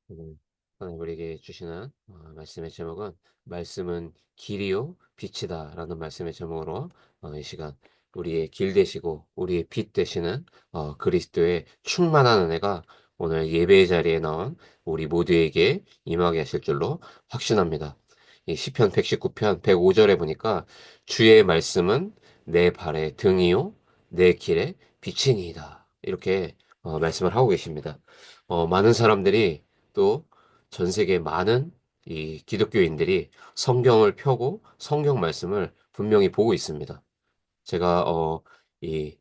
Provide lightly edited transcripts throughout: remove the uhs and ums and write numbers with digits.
하나님 우리에게 주시는 말씀의 제목은 말씀은 길이요 빛이다라는 말씀의 제목으로 이 시간 우리의 길 되시고 우리의 빛 되시는 그리스도의 충만한 은혜가 오늘 예배의 자리에 나온 우리 모두에게 임하게 하실 줄로 확신합니다. 이 시편 119편 105절에 보니까 주의 말씀은 내 발의 등이요 내 길의 빛이니이다. 이렇게 말씀을 하고 계십니다. 많은 사람들이 또 전 세계 많은 이 기독교인들이 성경을 펴고 성경 말씀을 분명히 보고 있습니다. 제가 이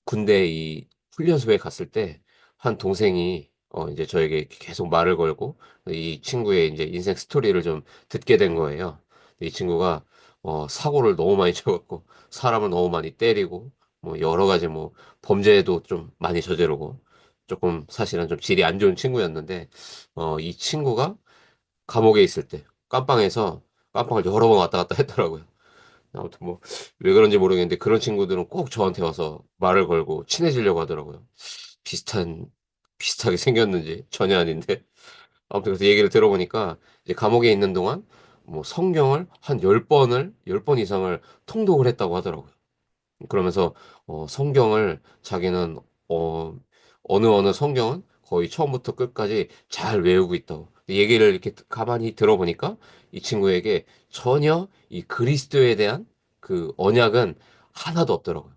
군대 이 훈련소에 갔을 때 한 동생이 이제 저에게 계속 말을 걸고 이 친구의 이제 인생 스토리를 좀 듣게 된 거예요. 이 친구가 사고를 너무 많이 쳐갖고 사람을 너무 많이 때리고 뭐 여러 가지 뭐 범죄도 좀 많이 저지르고 조금 사실은 좀 질이 안 좋은 친구였는데 이 친구가 감옥에 있을 때 깜빵을 여러 번 왔다 갔다 했더라고요. 아무튼 뭐 왜 그런지 모르겠는데 그런 친구들은 꼭 저한테 와서 말을 걸고 친해지려고 하더라고요. 비슷한 비슷하게 생겼는지 전혀 아닌데 아무튼 그래서 얘기를 들어보니까 이제 감옥에 있는 동안 뭐 성경을 한 10번 이상을 통독을 했다고 하더라고요. 그러면서 성경을 자기는 어 어느 성경은 거의 처음부터 끝까지 잘 외우고 있다고. 얘기를 이렇게 가만히 들어보니까 이 친구에게 전혀 이 그리스도에 대한 그 언약은 하나도 없더라고요.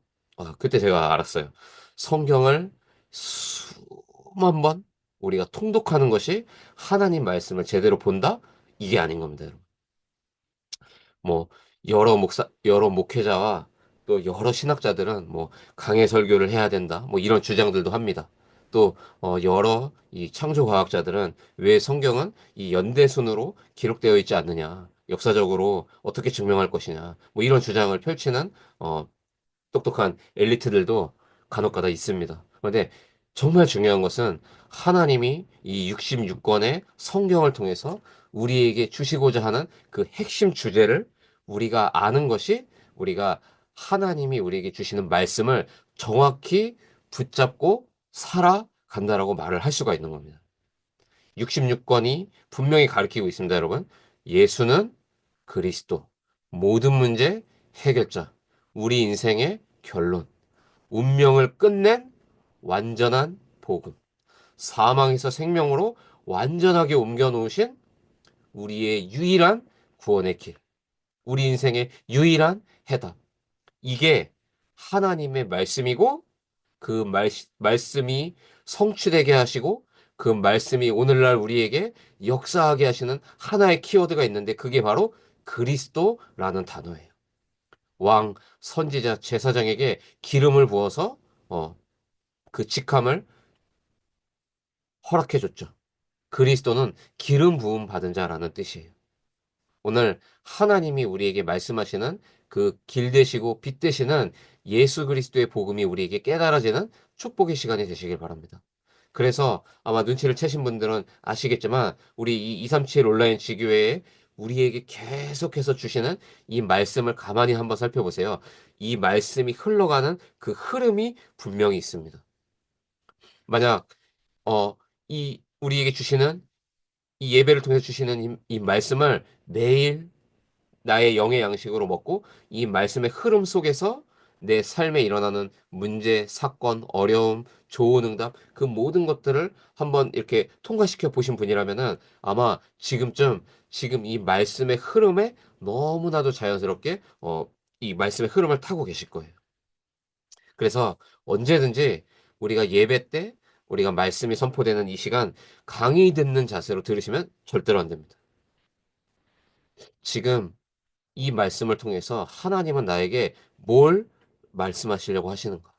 그때 제가 알았어요. 성경을 수만 번 우리가 통독하는 것이 하나님 말씀을 제대로 본다? 이게 아닌 겁니다, 여러분. 뭐 여러 목회자와 또 여러 신학자들은 뭐 강해 설교를 해야 된다. 뭐 이런 주장들도 합니다. 또 여러 이 창조 과학자들은 왜 성경은 이 연대순으로 기록되어 있지 않느냐. 역사적으로 어떻게 증명할 것이냐. 뭐 이런 주장을 펼치는 어 똑똑한 엘리트들도 간혹가다 있습니다. 그런데 정말 중요한 것은 하나님이 이 66권의 성경을 통해서 우리에게 주시고자 하는 그 핵심 주제를 우리가 아는 것이 우리가 하나님이 우리에게 주시는 말씀을 정확히 붙잡고 살아간다라고 말을 할 수가 있는 겁니다. 66권이 분명히 가리키고 있습니다, 여러분. 예수는 그리스도, 모든 문제 해결자, 우리 인생의 결론, 운명을 끝낸 완전한 복음, 사망에서 생명으로 완전하게 옮겨 놓으신 우리의 유일한 구원의 길, 우리 인생의 유일한 해답. 이게 하나님의 말씀이고 그 말씀이 성취되게 하시고 그 말씀이 오늘날 우리에게 역사하게 하시는 하나의 키워드가 있는데 그게 바로 그리스도라는 단어예요. 왕, 선지자, 제사장에게 기름을 부어서 어, 그 직함을 허락해 줬죠. 그리스도는 기름 부음 받은 자라는 뜻이에요. 오늘 하나님이 우리에게 말씀하시는 그 길 되시고 빛 되시는 예수 그리스도의 복음이 우리에게 깨달아지는 축복의 시간이 되시길 바랍니다. 그래서 아마 눈치를 채신 분들은 아시겠지만 우리 이 237 온라인 지교회에 우리에게 계속해서 주시는 이 말씀을 가만히 한번 살펴보세요. 이 말씀이 흘러가는 그 흐름이 분명히 있습니다. 만약 이 우리에게 주시는 이 예배를 통해서 주시는 이 말씀을 매일 나의 영의 양식으로 먹고 이 말씀의 흐름 속에서 내 삶에 일어나는 문제, 사건, 어려움, 좋은 응답, 그 모든 것들을 한번 이렇게 통과시켜 보신 분이라면은 아마 지금 이 말씀의 흐름에 너무나도 자연스럽게 이 말씀의 흐름을 타고 계실 거예요. 그래서 언제든지 우리가 예배 때 우리가 말씀이 선포되는 이 시간 강의 듣는 자세로 들으시면 절대로 안 됩니다. 지금 이 말씀을 통해서 하나님은 나에게 뭘 말씀하시려고 하시는가?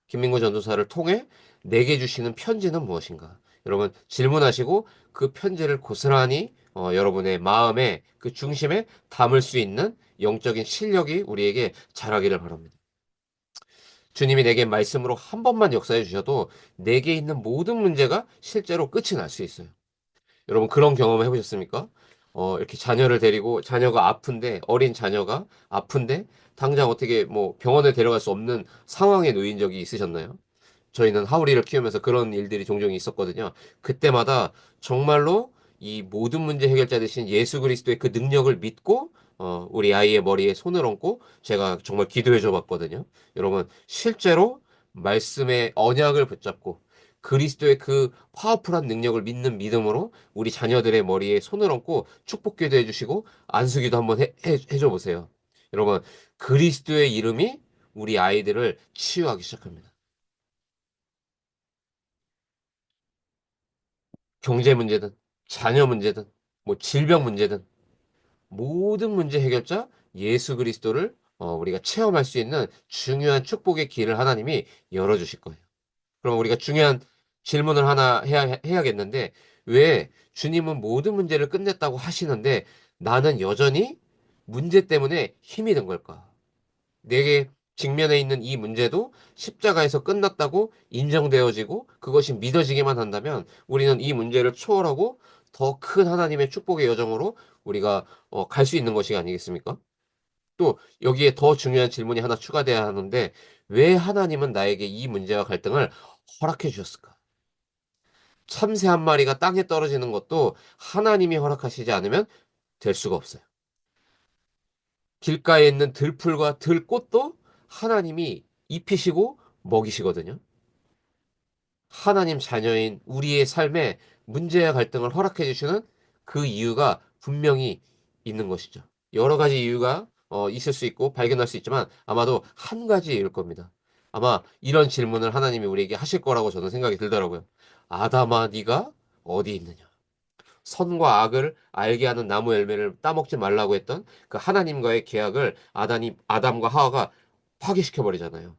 김민구 전도사를 통해 내게 주시는 편지는 무엇인가? 여러분 질문하시고 그 편지를 고스란히 여러분의 마음에 그 중심에 담을 수 있는 영적인 실력이 우리에게 자라기를 바랍니다. 주님이 내게 말씀으로 한 번만 역사해 주셔도 내게 있는 모든 문제가 실제로 끝이 날 수 있어요. 여러분 그런 경험 해보셨습니까? 이렇게 자녀를 데리고 자녀가 아픈데 어린 자녀가 아픈데 당장 어떻게 뭐 병원에 데려갈 수 없는 상황에 놓인 적이 있으셨나요? 저희는 하울이를 키우면서 그런 일들이 종종 있었거든요. 그때마다 정말로 이 모든 문제 해결자 되신 예수 그리스도의 그 능력을 믿고 우리 아이의 머리에 손을 얹고 제가 정말 기도해 줘 봤거든요. 여러분, 실제로 말씀의 언약을 붙잡고 그리스도의 그 파워풀한 능력을 믿는 믿음으로 우리 자녀들의 머리에 손을 얹고 축복기도 해주시고 안수기도 한번 해줘 보세요. 여러분, 그리스도의 이름이 우리 아이들을 치유하기 시작합니다. 경제 문제든, 자녀 문제든, 뭐 질병 문제든, 모든 문제 해결자 예수 그리스도를 우리가 체험할 수 있는 중요한 축복의 길을 하나님이 열어주실 거예요. 그럼 우리가 중요한 질문을 하나 해야겠는데, 왜 주님은 모든 문제를 끝냈다고 하시는데 나는 여전히 문제 때문에 힘이 든 걸까? 내게 직면해 있는 이 문제도 십자가에서 끝났다고 인정되어지고 그것이 믿어지기만 한다면 우리는 이 문제를 초월하고 더 큰 하나님의 축복의 여정으로 우리가 갈 수 있는 것이 아니겠습니까? 또 여기에 더 중요한 질문이 하나 추가돼야 하는데 왜 하나님은 나에게 이 문제와 갈등을 허락해 주셨을까? 참새 한 마리가 땅에 떨어지는 것도 하나님이 허락하시지 않으면 될 수가 없어요. 길가에 있는 들풀과 들꽃도 하나님이 입히시고 먹이시거든요. 하나님 자녀인 우리의 삶에 문제와 갈등을 허락해 주시는 그 이유가 분명히 있는 것이죠. 여러 가지 이유가 있을 수 있고 발견할 수 있지만 아마도 한 가지일 겁니다. 아마 이런 질문을 하나님이 우리에게 하실 거라고 저는 생각이 들더라고요. 아담아, 네가 어디 있느냐? 선과 악을 알게 하는 나무 열매를 따먹지 말라고 했던 그 하나님과의 계약을 아담과 하와가 파기시켜 버리잖아요.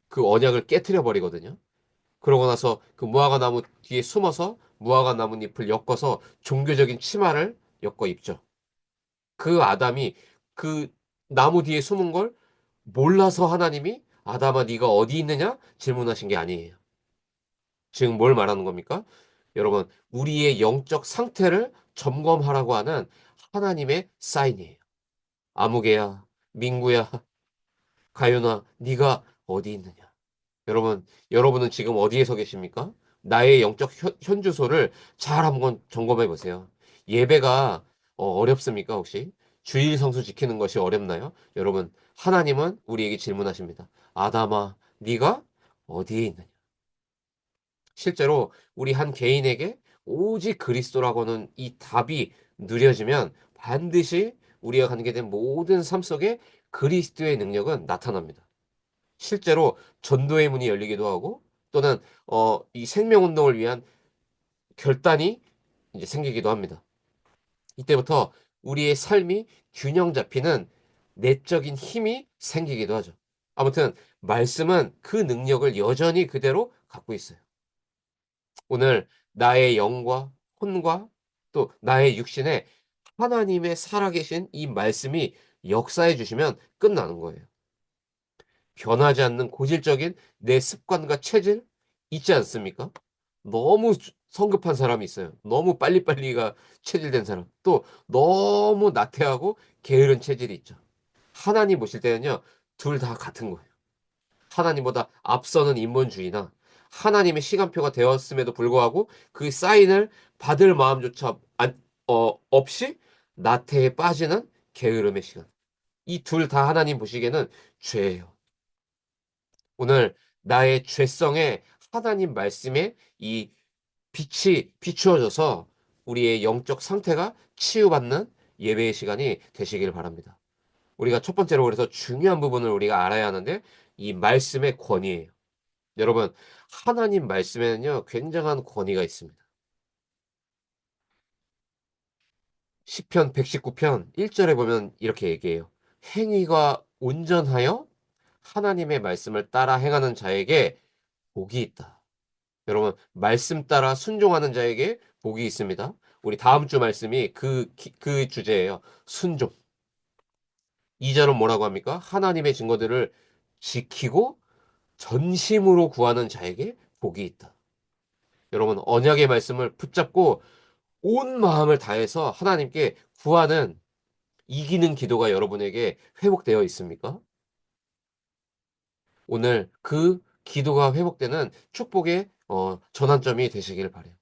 그 언약을 깨트려 버리거든요. 그러고 나서 그 무화과 나무 뒤에 숨어서 무화과 나뭇잎을 엮어서 종교적인 치마를 엮어 입죠. 그 아담이 그 나무 뒤에 숨은 걸 몰라서 하나님이 아담아 네가 어디 있느냐 질문하신 게 아니에요. 지금 뭘 말하는 겁니까? 여러분, 우리의 영적 상태를 점검하라고 하는 하나님의 사인이에요. 아무개야, 민구야, 가윤아, 네가 어디 있느냐? 여러분은 지금 어디에 서 계십니까? 나의 영적 현주소를 잘 한번 점검해 보세요. 예배가 어렵습니까, 혹시? 주일 성수 지키는 것이 어렵나요? 여러분, 하나님은 우리에게 질문하십니다. 아담아, 네가 어디에 있느냐? 실제로 우리 한 개인에게 오직 그리스도라고는 이 답이 누려지면 반드시 우리가 갖게 된 모든 삶 속에 그리스도의 능력은 나타납니다. 실제로 전도의 문이 열리기도 하고 또는 이 생명운동을 위한 결단이 이제 생기기도 합니다. 이때부터 우리의 삶이 균형 잡히는 내적인 힘이 생기기도 하죠. 아무튼 말씀은 그 능력을 여전히 그대로 갖고 있어요. 오늘 나의 영과 혼과 또 나의 육신에 하나님의 살아계신 이 말씀이 역사해 주시면 끝나는 거예요. 변하지 않는 고질적인 내 습관과 체질 있지 않습니까? 너무 성급한 사람이 있어요. 너무 빨리빨리가 체질된 사람. 또 너무 나태하고 게으른 체질이 있죠. 하나님 보실 때는요, 둘 다 같은 거예요. 하나님보다 앞서는 인본주의나 하나님의 시간표가 되었음에도 불구하고 그 사인을 받을 마음조차 없이 나태에 빠지는 게으름의 시간. 이 둘 다 하나님 보시기에는 죄예요. 오늘 나의 죄성에 하나님 말씀에 이 빛이 비추어져서 우리의 영적 상태가 치유받는 예배의 시간이 되시길 바랍니다. 우리가 첫 번째로 그래서 중요한 부분을 우리가 알아야 하는데 이 말씀의 권위예요. 여러분, 하나님 말씀에는요, 굉장한 권위가 있습니다. 시편 119편 1절에 보면 이렇게 얘기해요. 행위가 온전하여 하나님의 말씀을 따라 행하는 자에게 복이 있다. 여러분, 말씀 따라 순종하는 자에게 복이 있습니다. 우리 다음 주 말씀이 그 주제예요. 순종. 2절은 뭐라고 합니까? 하나님의 증거들을 지키고 전심으로 구하는 자에게 복이 있다. 여러분, 언약의 말씀을 붙잡고 온 마음을 다해서 하나님께 구하는 이기는 기도가 여러분에게 회복되어 있습니까? 오늘 그 기도가 회복되는 축복의 전환점이 되시길 바라요.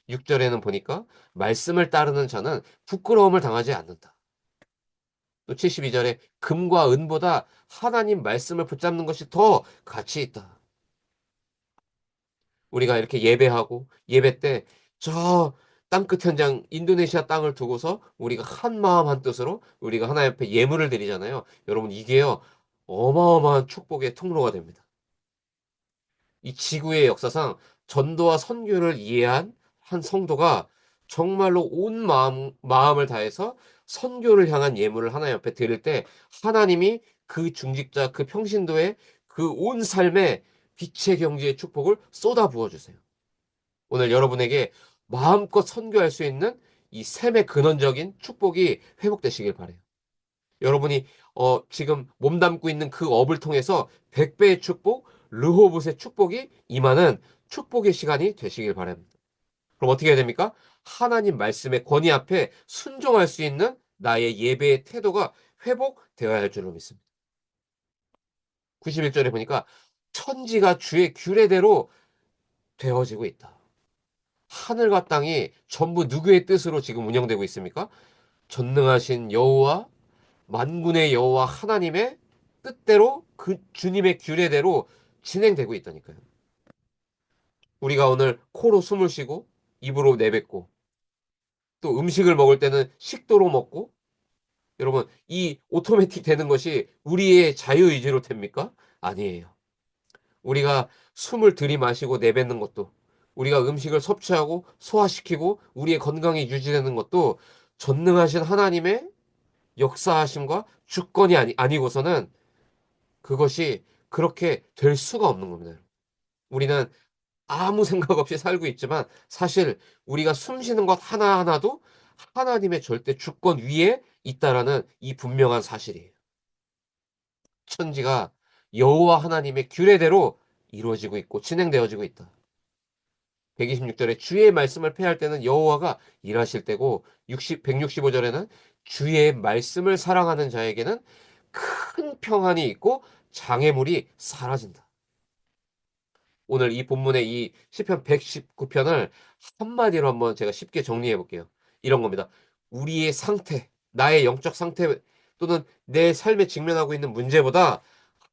6 절에는 보니까 말씀을 따르는 자는 부끄러움을 당하지 않는다. 또 72 절에 금과 은보다 하나님 말씀을 붙잡는 것이 더 가치 있다. 우리가 이렇게 예배하고 예배 때 저 땅끝 현장 인도네시아 땅을 두고서 우리가 한 마음 한 뜻으로 우리가 하나님 앞에 예물을 드리잖아요. 여러분 이게요. 어마어마한 축복의 통로가 됩니다. 이 지구의 역사상 전도와 선교를 이해한 한 성도가 정말로 온 마음을 다해서 선교를 향한 예물을 하나님 앞에 드릴 때 하나님이 그 중직자 그 평신도의 그 온 삶에 빛의 경지의 축복을 쏟아 부어 주세요. 오늘 여러분에게 마음껏 선교할 수 있는 이 샘의 근원적인 축복이 회복되시길 바라요. 여러분이 지금 몸담고 있는 그 업을 통해서 100 배의 축복, 르호봇의 축복이 임하는 축복의 시간이 되시길 바랍니다. 그럼 어떻게 해야 됩니까? 하나님 말씀의 권위 앞에 순종할 수 있는 나의 예배의 태도가 회복되어야 할 줄로 믿습니다. 91 절에 보니까 천지가 주의 규례대로 되어지고 있다. 하늘과 땅이 전부 누구의 뜻으로 지금 운영되고 있습니까? 전능하신 여호와 만군의 여호와 하나님의 뜻대로 그 주님의 규례대로 진행되고 있다니까요. 우리가 오늘 코로 숨을 쉬고 입으로 내뱉고 또 음식을 먹을 때는 식도로 먹고 여러분 이 오토매틱 되는 것이 우리의 자유의지로 됩니까? 아니에요. 우리가 숨을 들이마시고 내뱉는 것도 우리가 음식을 섭취하고 소화시키고 우리의 건강이 유지되는 것도 전능하신 하나님의 역사하심과 주권이 아니고서는 그것이 그렇게 될 수가 없는 겁니다. 우리는 아무 생각 없이 살고 있지만 사실 우리가 숨 쉬는 것 하나하나도 하나님의 절대 주권 위에 있다라는 이 분명한 사실이에요. 천지가 여호와 하나님의 규례대로 이루어지고 있고 진행되어지고 있다. 126 절에 주의 말씀을 폐할 때는 여호와가 일하실 때고 165 절에는 주의 말씀을 사랑하는 자에게는 큰 평안이 있고 장애물이 사라진다. 오늘 이 본문의 이 시편 119편을 한마디로 한번 제가 쉽게 정리해 볼게요. 이런 겁니다. 우리의 상태, 나의 영적 상태 또는 내 삶에 직면하고 있는 문제보다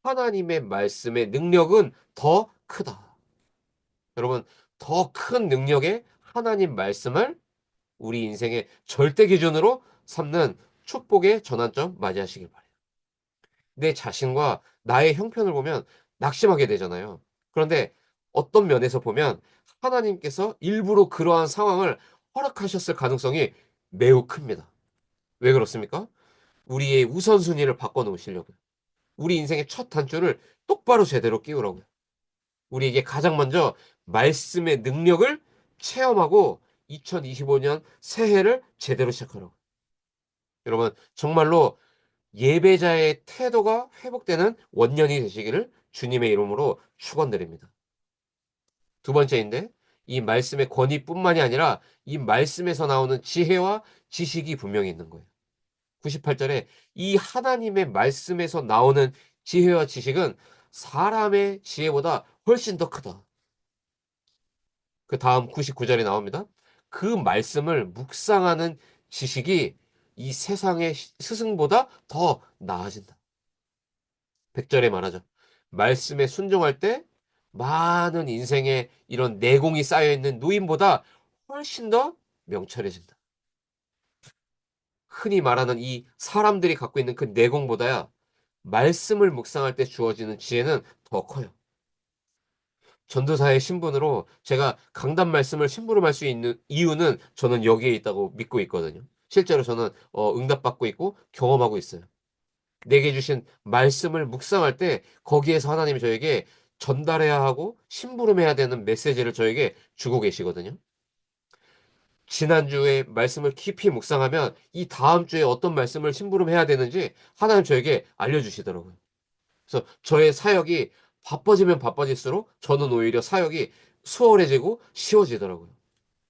하나님의 말씀의 능력은 더 크다. 여러분, 더 큰 능력의 하나님 말씀을 우리 인생의 절대 기준으로 삼는 축복의 전환점 맞이하시길 바라요. 내 자신과 나의 형편을 보면 낙심하게 되잖아요. 그런데 어떤 면에서 보면 하나님께서 일부러 그러한 상황을 허락하셨을 가능성이 매우 큽니다. 왜 그렇습니까? 우리의 우선순위를 바꿔 놓으시려고요. 우리 인생의 첫 단추를 똑바로 제대로 끼우라고요. 우리에게 가장 먼저 말씀의 능력을 체험하고 2025년 새해를 제대로 시작하라고. 여러분, 정말로 예배자의 태도가 회복되는 원년이 되시기를 주님의 이름으로 축원드립니다. 두 번째인데 이 말씀의 권위뿐만이 아니라 이 말씀에서 나오는 지혜와 지식이 분명히 있는 거예요. 98절에 이 하나님의 말씀에서 나오는 지혜와 지식은 사람의 지혜보다 훨씬 더 크다. 그다음 99절에 나옵니다. 그 말씀을 묵상하는 지식이 이 세상의 스승보다 더 나아진다. 100절에 말하죠. 말씀에 순종할 때 많은 인생의 이런 내공이 쌓여 있는 노인보다 훨씬 더 명철해진다. 흔히 말하는 이 사람들이 갖고 있는 그 내공보다야 말씀을 묵상할 때 주어지는 지혜는 더 커요. 전도사의 신분으로 제가 강단 말씀을 심부름할 수 있는 이유는 저는 여기에 있다고 믿고 있거든요. 실제로 저는 응답받고 있고 경험하고 있어요. 내게 주신 말씀을 묵상할 때 거기에서 하나님이 저에게 전달해야 하고 심부름해야 되는 메시지를 저에게 주고 계시거든요. 지난주에 말씀을 깊이 묵상하면 이 다음 주에 어떤 말씀을 심부름해야 되는지 하나님 저에게 알려주시더라고요. 그래서 저의 사역이 바빠지면 바빠질수록 저는 오히려 사역이 수월해지고 쉬워지더라고요.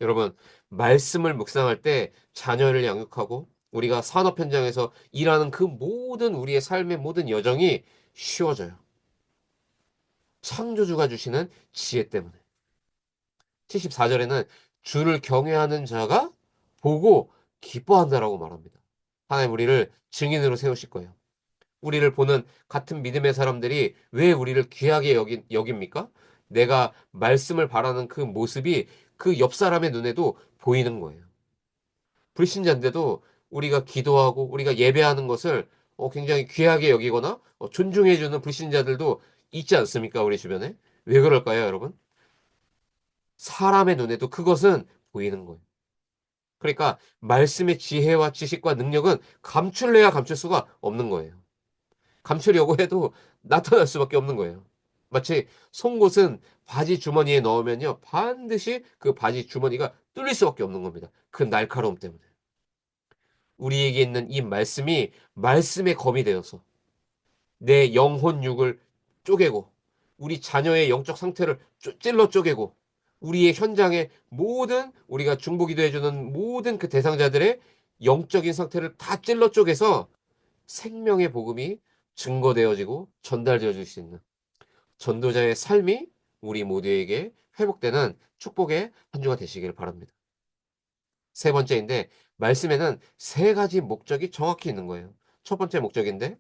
여러분, 말씀을 묵상할 때 자녀를 양육하고 우리가 산업 현장에서 일하는 그 모든 우리의 삶의 모든 여정이 쉬워져요. 창조주가 주시는 지혜 때문에. 74절에는 주를 경외하는 자가 보고 기뻐한다라고 말합니다. 하나님 우리를 증인으로 세우실 거예요. 우리를 보는 같은 믿음의 사람들이 왜 우리를 귀하게 여깁니까? 내가 말씀을 바라는 그 모습이 그 옆 사람의 눈에도 보이는 거예요. 불신자인데도 우리가 기도하고 우리가 예배하는 것을 굉장히 귀하게 여기거나 존중해주는 불신자들도 있지 않습니까? 우리 주변에. 왜 그럴까요, 여러분? 사람의 눈에도 그것은 보이는 거예요. 그러니까 말씀의 지혜와 지식과 능력은 감출래야 감출 수가 없는 거예요. 감추려고 해도 나타날 수밖에 없는 거예요. 마치 송곳은 바지 주머니에 넣으면요, 반드시 그 바지 주머니가 뚫릴 수밖에 없는 겁니다. 그 날카로움 때문에. 우리에게 있는 이 말씀이 말씀의 검이 되어서 내 영혼 육을 쪼개고 우리 자녀의 영적 상태를 찔러 쪼개고 우리의 현장의 모든 우리가 중보기도 해주는 모든 그 대상자들의 영적인 상태를 다 찔러 쪼개서 생명의 복음이 증거되어지고 전달되어질 수 있는 전도자의 삶이 우리 모두에게 회복되는 축복의 한 주가 되시길 바랍니다. 세 번째인데 말씀에는 세 가지 목적이 정확히 있는 거예요. 첫 번째 목적인데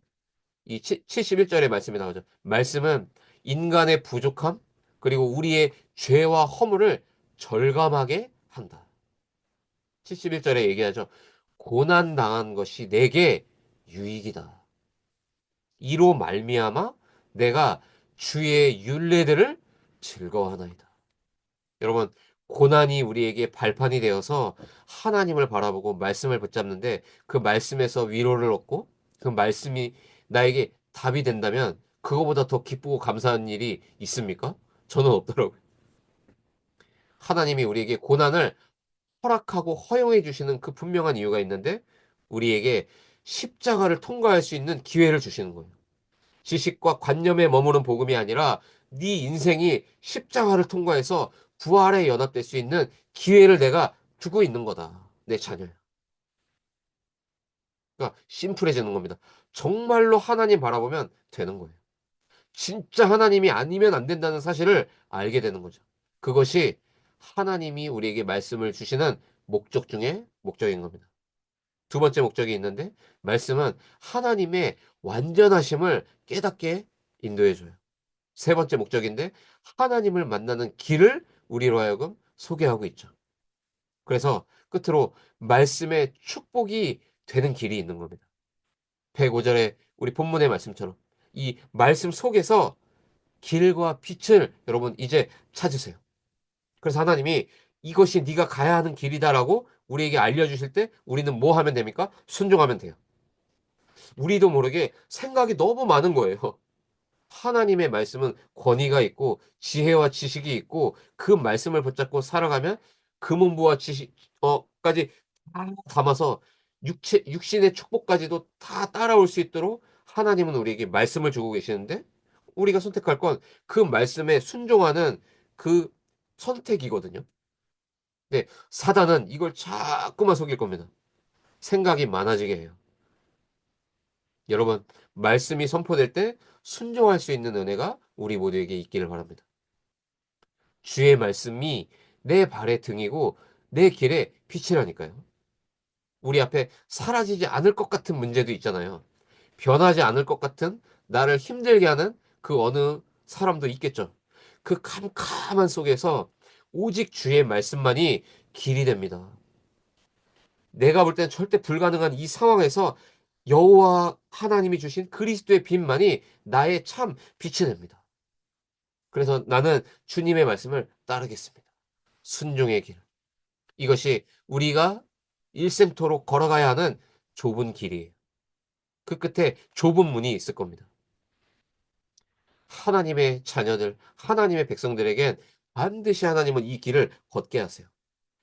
이 71절의 말씀이 나오죠. 말씀은 인간의 부족함 그리고 우리의 죄와 허물을 절감하게 한다. 71절에 얘기하죠. 고난 당한 것이 내게 유익이다. 이로 말미암아 내가 주의 율례들을 즐거워하나이다. 여러분, 고난이 우리에게 발판이 되어서 하나님을 바라보고 말씀을 붙잡는데 그 말씀에서 위로를 얻고 그 말씀이 나에게 답이 된다면 그거보다 더 기쁘고 감사한 일이 있습니까? 저는 없더라고요. 하나님이 우리에게 고난을 허락하고 허용해 주시는 그 분명한 이유가 있는데 우리에게 십자가를 통과할 수 있는 기회를 주시는 거예요. 지식과 관념에 머무는 복음이 아니라 네 인생이 십자가를 통과해서 부활에 연합될 수 있는 기회를 내가 두고 있는 거다. 내 자녀야. 그러니까 심플해지는 겁니다. 정말로 하나님 바라보면 되는 거예요. 진짜 하나님이 아니면 안 된다는 사실을 알게 되는 거죠. 그것이 하나님이 우리에게 말씀을 주시는 목적 중에 목적인 겁니다. 두 번째 목적이 있는데 말씀은 하나님의 완전하심을 깨닫게 인도해 줘요. 세 번째 목적인데 하나님을 만나는 길을 우리로 하여금 소개하고 있죠. 그래서 끝으로 말씀의 축복이 되는 길이 있는 겁니다. 105절에 우리 본문의 말씀처럼 이 말씀 속에서 길과 빛을 여러분 이제 찾으세요. 그래서 하나님이 이것이 네가 가야 하는 길이다라고 우리에게 알려주실 때 우리는 뭐 하면 됩니까? 순종하면 돼요. 우리도 모르게 생각이 너무 많은 거예요. 하나님의 말씀은 권위가 있고 지혜와 지식이 있고 그 말씀을 붙잡고 살아가면 금은부와 지식 까지 다 담아서 육신의 축복까지도 다 따라올 수 있도록 하나님은 우리에게 말씀을 주고 계시는데 우리가 선택할 건 그 말씀에 순종하는 그 선택이거든요. 근데 사단은 이걸 자꾸만 속일 겁니다. 생각이 많아지게 해요. 여러분, 말씀이 선포될 때 순종할 수 있는 은혜가 우리 모두에게 있기를 바랍니다. 주의 말씀이 내 발의 등이고 내 길의 빛이라니까요. 우리 앞에 사라지지 않을 것 같은 문제도 있잖아요. 변하지 않을 것 같은 나를 힘들게 하는 그 어느 사람도 있겠죠. 그 캄캄한 속에서 오직 주의 말씀만이 길이 됩니다. 내가 볼 땐 절대 불가능한 이 상황에서 여호와 하나님이 주신 그리스도의 빛만이 나의 참 빛이 됩니다. 그래서 나는 주님의 말씀을 따르겠습니다. 순종의 길. 이것이 우리가 일생토록 걸어가야 하는 좁은 길이에요. 그 끝에 좁은 문이 있을 겁니다. 하나님의 자녀들, 하나님의 백성들에겐 반드시 하나님은 이 길을 걷게 하세요.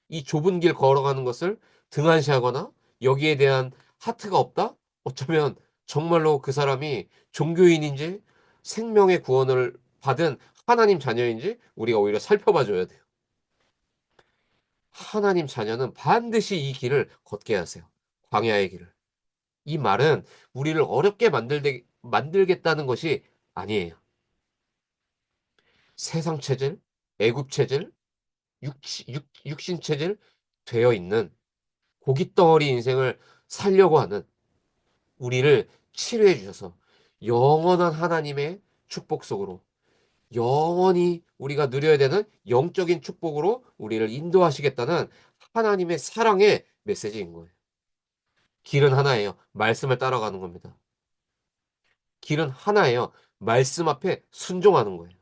이 좁은 길 걸어가는 것을 등한시하거나 여기에 대한 하트가 없다? 어쩌면 정말로 그 사람이 종교인인지 생명의 구원을 받은 하나님 자녀인지 우리가 오히려 살펴봐 줘야 돼요. 하나님 자녀는 반드시 이 길을 걷게 하세요. 광야의 길을. 이 말은 우리를 어렵게 만들겠다는 것이 아니에요. 세상 체질, 애굽 체질, 육신 체질 되어 있는 고깃덩어리 인생을 살려고 하는 우리를 치료해 주셔서 영원한 하나님의 축복 속으로 영원히 우리가 누려야 되는 영적인 축복으로 우리를 인도하시겠다는 하나님의 사랑의 메시지인 거예요. 길은 하나예요. 말씀을 따라가는 겁니다. 길은 하나예요. 말씀 앞에 순종하는 거예요.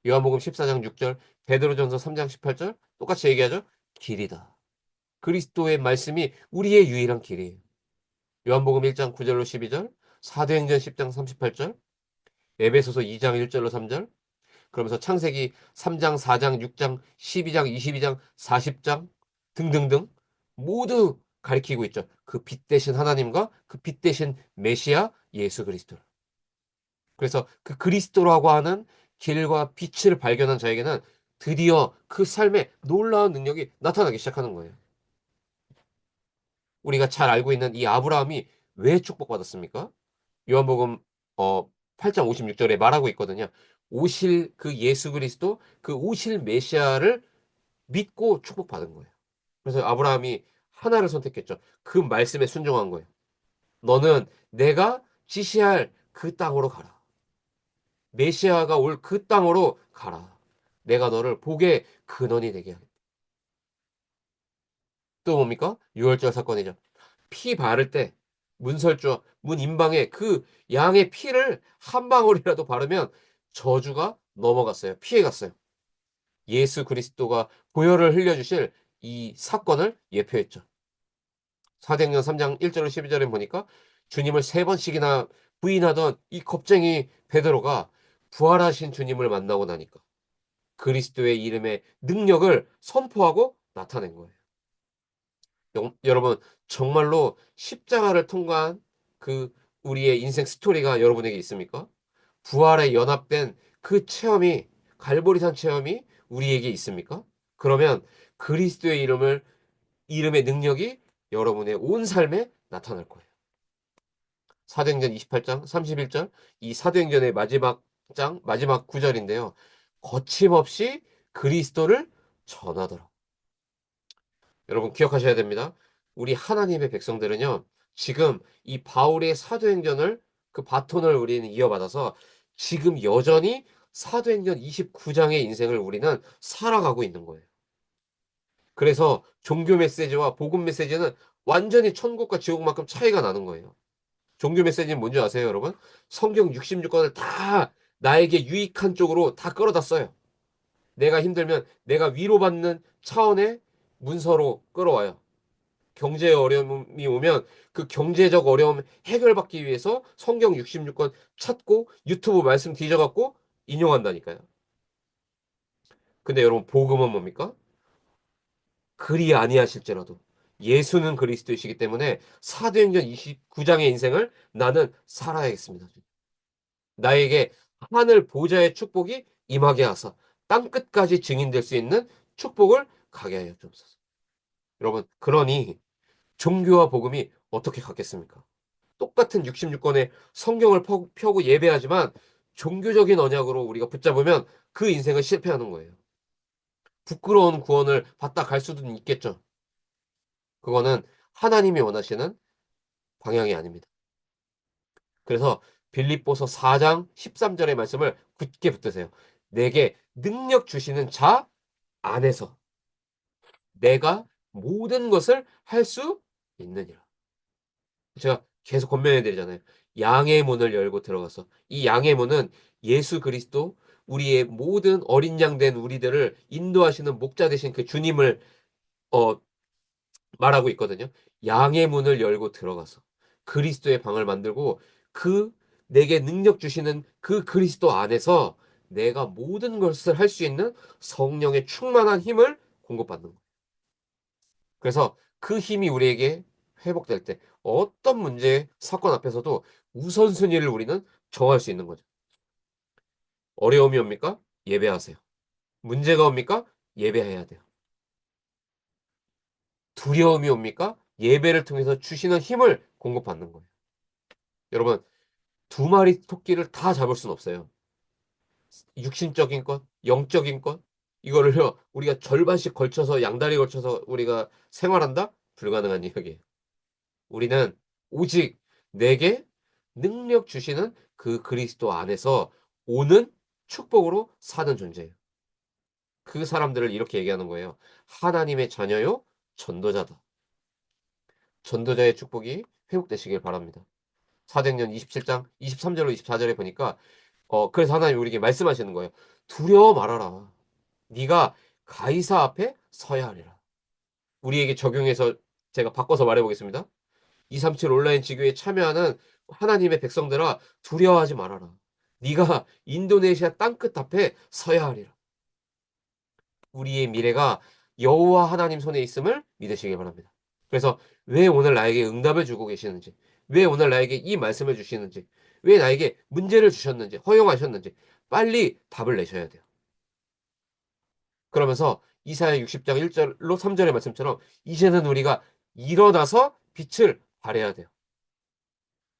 요한복음 14장 6절, 베드로전서 3장 18절 똑같이 얘기하죠. 길이다. 그리스도의 말씀이 우리의 유일한 길이에요. 요한복음 1장 9절로 12절, 사도행전 10장 38절, 에베소서 2장 1절로 3절, 그러면서 창세기 3장, 4장, 6장, 12장, 22장, 40장 등등등 모두 가리키고 있죠. 그 빛 대신 하나님과 그 빛 대신 메시아 예수 그리스도를. 그래서 그 그리스도라고 하는 길과 빛을 발견한 저에게는 드디어 그 삶에 놀라운 능력이 나타나기 시작하는 거예요. 우리가 잘 알고 있는 이 아브라함이 왜 축복받았습니까? 요한복음 8장 56절에 말하고 있거든요. 오실 그 예수 그리스도, 그 오실 메시아를 믿고 축복받은 거예요. 그래서 아브라함이 하나를 선택했죠. 그 말씀에 순종한 거예요. 너는 내가 지시할 그 땅으로 가라. 메시아가 올 그 땅으로 가라. 내가 너를 복의 근원이 되게 하겠다. 또 뭡니까? 유월절 사건이죠. 피 바를 때 문설주와 문 임방에 그 양의 피를 한 방울이라도 바르면 저주가 넘어갔어요. 피해갔어요. 예수 그리스도가 보혈을 흘려주실 이 사건을 예표했죠. 사도행전 3장 1절로 12절에 보니까 주님을 세 번씩이나 부인하던 이 겁쟁이 베드로가 부활하신 주님을 만나고 나니까 그리스도의 이름의 능력을 선포하고 나타낸 거예요. 여러분, 정말로 십자가를 통과한 그 우리의 인생 스토리가 여러분에게 있습니까? 부활에 연합된 그 체험이, 갈보리산 체험이 우리에게 있습니까? 그러면 그리스도의 이름의 능력이 여러분의 온 삶에 나타날 거예요. 사도행전 28장 31절, 이 사도행전의 마지막 장, 마지막 구절인데요. 거침없이 그리스도를 전하더라. 여러분 기억하셔야 됩니다. 우리 하나님의 백성들은요. 지금 이 바울의 사도행전을 그 바톤을 우리는 이어받아서 지금 여전히 사도행전 29장의 인생을 우리는 살아가고 있는 거예요. 그래서 종교 메시지와 복음 메시지는 완전히 천국과 지옥만큼 차이가 나는 거예요. 종교 메시지는 뭔지 아세요, 여러분? 성경 66권을 다 나에게 유익한 쪽으로 다 끌어다 써요. 내가 힘들면 내가 위로받는 차원의 문서로 끌어와요. 경제 어려움이 오면 그 경제적 어려움 해결받기 위해서 성경 66권 찾고 유튜브 말씀 뒤져갖고 인용한다니까요. 근데 여러분 복음은 뭡니까? 그리 아니하실지라도 예수는 그리스도이시기 때문에 사도행전 29장의 인생을 나는 살아야겠습니다. 나에게 하늘 보좌의 축복이 임하게 하사 땅 끝까지 증인될 수 있는 축복을 가게 하여 주옵소서. 여러분, 그러니 종교와 복음이 어떻게 같겠습니까? 똑같은 66권의 성경을 펴고 예배하지만 종교적인 언약으로 우리가 붙잡으면 그 인생은 실패하는 거예요. 부끄러운 구원을 받다 갈 수도 있겠죠. 그거는 하나님이 원하시는 방향이 아닙니다. 그래서 빌립보서 4장 13절의 말씀을 굳게 붙드세요. 내게 능력 주시는 자 안에서 내가 모든 것을 할 수 있느니라. 제가 계속 권면해 드리잖아요. 양의 문을 열고 들어가서 이 양의 문은 예수 그리스도 우리의 모든 어린 양 된 우리들을 인도하시는 목자 되신 그 주님을 어 말하고 있거든요. 양의 문을 열고 들어가서 그리스도의 방을 만들고 그 내게 능력 주시는 그 그리스도 안에서 내가 모든 것을 할 수 있는 성령의 충만한 힘을 공급받는 거예요. 그래서 그 힘이 우리에게 회복될 때 어떤 문제, 사건 앞에서도 우선순위를 우리는 정할 수 있는 거죠. 어려움이 옵니까? 예배하세요. 문제가 옵니까? 예배해야 돼요. 두려움이 옵니까? 예배를 통해서 주시는 힘을 공급받는 거예요. 여러분, 두 마리 토끼를 다 잡을 수는 없어요. 육신적인 것, 영적인 것, 이거를요, 우리가 절반씩 걸쳐서, 양다리 걸쳐서 우리가 생활한다? 불가능한 이야기예요. 우리는 오직 내게 능력 주시는 그 그리스도 안에서 오는 축복으로 사는 존재예요. 그 사람들을 이렇게 얘기하는 거예요. 하나님의 자녀요, 전도자다. 전도자의 축복이 회복되시길 바랍니다. 사도행전 27장 23절로 24절에 보니까 그래서 하나님이 우리에게 말씀하시는 거예요. 두려워 말아라. 네가 가이사 앞에 서야 하리라. 우리에게 적용해서 제가 바꿔서 말해 보겠습니다. 237 온라인 지교에 참여하는 하나님의 백성들아, 두려워하지 말아라. 네가 인도네시아 땅끝 앞에 서야 하리라. 우리의 미래가 여호와 하나님 손에 있음을 믿으시기 바랍니다. 그래서 왜 오늘 나에게 응답을 주고 계시는지, 왜 오늘 나에게 이 말씀을 주시는지, 왜 나에게 문제를 주셨는지, 허용하셨는지 빨리 답을 내셔야 돼요. 그러면서 이사야 60장 1절로 3절의 말씀처럼 이제는 우리가 일어나서 빛을 발해야 돼요.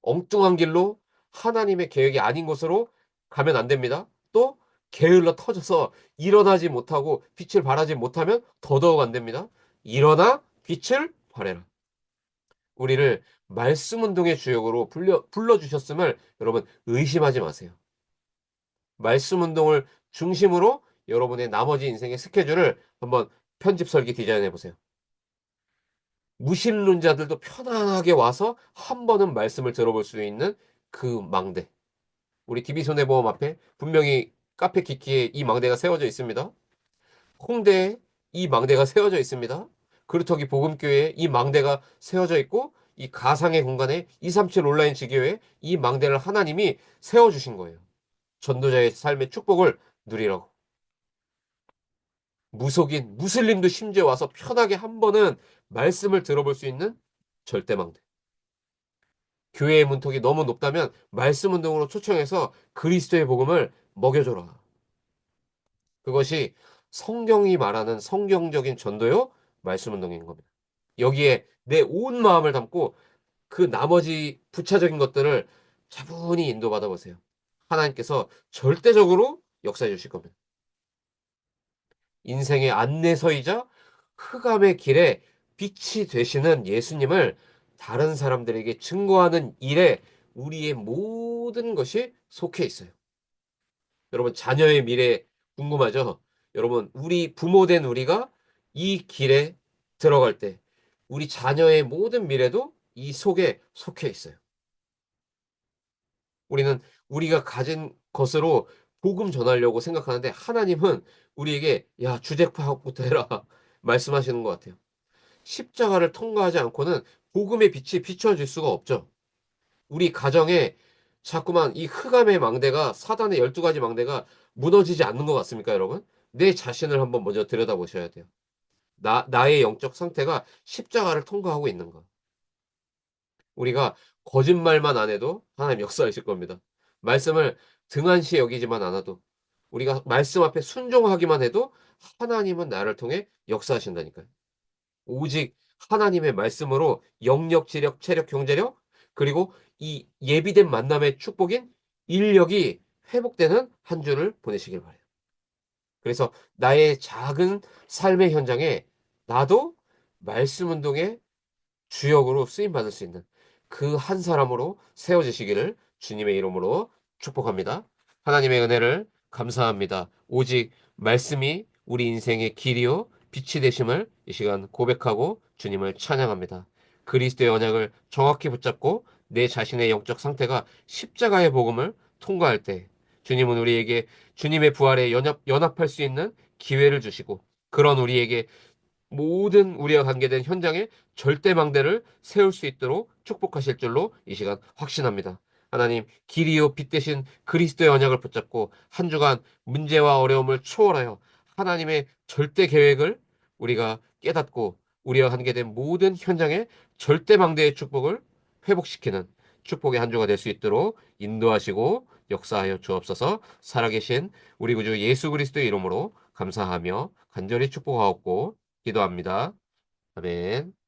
엉뚱한 길로 하나님의 계획이 아닌 곳으로 가면 안 됩니다. 또 게을러 터져서 일어나지 못하고 빛을 발하지 못하면 더더욱 안 됩니다. 일어나 빛을 발해라. 우리를 말씀 운동의 주역으로 불러주셨음을 여러분 의심하지 마세요. 말씀 운동을 중심으로 여러분의 나머지 인생의 스케줄을 한번 편집 설계 디자인해 보세요. 무신론자들도 편안하게 와서 한 번은 말씀을 들어볼 수 있는 그 망대. 우리 DB손해보험 앞에 분명히 카페 키키에 이 망대가 세워져 있습니다. 홍대에 이 망대가 세워져 있습니다. 그루터기 복음교회에 이 망대가 세워져 있고 이 가상의 공간에 237 온라인 지교회에 이 망대를 하나님이 세워주신 거예요. 전도자의 삶의 축복을 누리라고. 무속인, 무슬림도 심지어 와서 편하게 한 번은 말씀을 들어볼 수 있는 절대망대. 교회의 문턱이 너무 높다면 말씀 운동으로 초청해서 그리스도의 복음을 먹여줘라. 그것이 성경이 말하는 성경적인 전도요, 말씀 운동인 겁니다. 여기에 내 온 마음을 담고 그 나머지 부차적인 것들을 차분히 인도받아 보세요. 하나님께서 절대적으로 역사해 주실 겁니다. 인생의 안내서이자 흑암의 길에 빛이 되시는 예수님을 다른 사람들에게 증거하는 일에 우리의 모든 것이 속해 있어요. 여러분, 자녀의 미래 궁금하죠? 여러분, 우리 부모 된 우리가 이 길에 들어갈 때 우리 자녀의 모든 미래도 이 속에 속해 있어요. 우리는 우리가 가진 것으로 복음 전하려고 생각하는데 하나님은 우리에게 야, 주제 파악부터 해라 말씀하시는 것 같아요. 십자가를 통과하지 않고는 복음의 빛이 비춰질 수가 없죠. 우리 가정에 자꾸만 이 흑암의 망대가 사단의 12가지 망대가 무너지지 않는 것 같습니까, 여러분? 내 자신을 한번 먼저 들여다보셔야 돼요. 나의 영적 상태가 십자가를 통과하고 있는가? 우리가 거짓말만 안 해도 하나님 역사하실 겁니다. 말씀을 등한시 여기지만 않아도 우리가 말씀 앞에 순종하기만 해도 하나님은 나를 통해 역사하신다니까요. 오직 하나님의 말씀으로 영력, 지력, 체력, 경제력, 그리고 이 예비된 만남의 축복인 인력이 회복되는 한 주를 보내시길 바라요. 그래서 나의 작은 삶의 현장에 나도 말씀 운동의 주역으로 쓰임 받을 수 있는 그 한 사람으로 세워지시기를 주님의 이름으로 축복합니다. 하나님의 은혜를 감사합니다. 오직 말씀이 우리 인생의 길이요 빛이 되심을 이 시간 고백하고 주님을 찬양합니다. 그리스도의 언약을 정확히 붙잡고 내 자신의 영적 상태가 십자가의 복음을 통과할 때 주님은 우리에게 주님의 부활에 연합할 수 있는 기회를 주시고 그런 우리에게 모든 우리와 관계된 현장에 절대망대를 세울 수 있도록 축복하실 줄로 이 시간 확신합니다. 하나님, 길이요 빛 대신 그리스도의 언약을 붙잡고 한 주간 문제와 어려움을 초월하여 하나님의 절대 계획을 우리가 깨닫고 우리와 관계된 모든 현장에 절대망대의 축복을 회복시키는 축복의 한 주가 될 수 있도록 인도하시고 역사하여 주옵소서. 살아계신 우리 구주 예수 그리스도의 이름으로 감사하며 간절히 축복하옵고 기도합니다. 아멘.